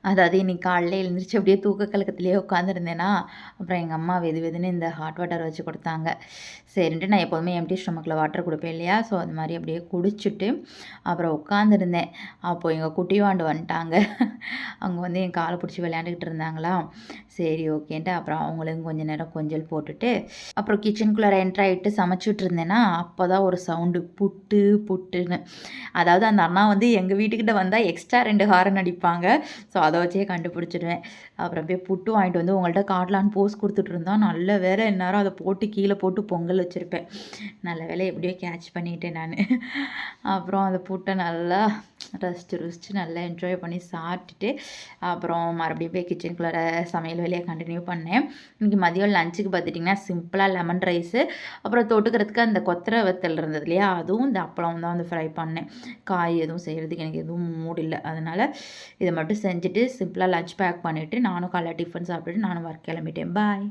அதாவது இன்னைக்கு காலையில எழுந்திரிச்சு அப்படியே தூக்க கலக்கத்திலேயே உட்காந்துருந்தேனா, அப்புறம் எங்கள் அம்மா வெது வெதுன்னு இந்த ஹாட் வாட்டர் வச்சு கொடுத்தாங்க. சரின்ட்டு நான் எப்போதுமே எம்டி ஸ்டொமக்கில் வாட்டர் குடிப்பேன் இல்லையா? ஸோ அது மாதிரி அப்படியே குடிச்சிட்டு அப்புறம் உட்காந்துருந்தேன். அப்போது எங்கள் குட்டிவாண்டு வந்துட்டாங்க. அவங்க வந்து என் காலை பிடிச்சி விளையாண்டுக்கிட்டு இருந்தாங்களா, சரி ஓகேன்ட்டு அப்புறம் அவங்களும் கொஞ்சம் நேரம் கொஞ்சல் போட்டுட்டு அப்புறம் கிச்சனுக்குள்ளே என்ட்ரு ஆகிட்டு சமைச்சிட்டு இருந்தேன்னா, அப்போ தான் ஒரு சவுண்டு புட்டு புட்டுன்னு. அதாவது அந்த அண்ணா வந்து எங்கள் வீட்டுக்கிட்ட வந்தால் எக்ஸ்ட்ரா 2 ஹாரன் அடிப்பாங்க. ஸோ அதை வச்சே கண்டுபிடிச்சிடுவேன். அப்புறம் அப்படியே புட்டு வாங்கிட்டு வந்து உங்கள்கிட்ட காட்டலான்னு போஸ் கொடுத்துட்ருந்தோம். நல்ல வேலை இந்நேரம் அதை போட்டு கீழே போட்டு பொங்கல் வச்சுருப்பேன். நல்ல வேலை எப்படியோ கேட்ச் பண்ணிக்கிட்டேன் நான். அப்புறம் அந்த புட்டை நல்லா ரசித்து நல்லா என்ஜாய் பண்ணி சாப்பிட்டுட்டு அப்புறம் மறுபடியும் போய் கிச்சனுக்குள்ளார சமையல் வேலையை கண்டினியூ பண்ணேன். இன்றைக்கி மதியம் லஞ்சுக்கு பார்த்துட்டிங்கன்னா சிம்பிளாக லெமன் ரைஸு, அப்புறம் தொட்டுக்கிறதுக்கு அந்த கொத்தரை வத்தல் இருந்தது இல்லையா, அதுவும் இந்த அப்பளம் தான் வந்து ஃப்ரை பண்ணேன். காய் எதுவும் செய்கிறதுக்கு எனக்கு எதுவும் மூடு இல்லை. அதனால் இதை மட்டும் செஞ்சுட்டு சிம்பிளாக லஞ்ச் பேக் பண்ணிவிட்டு நானும் காலைல டிஃபன் சாப்பிட்டுட்டு நானும் ஒர்க் கிளம்பிட்டேன். பாய்.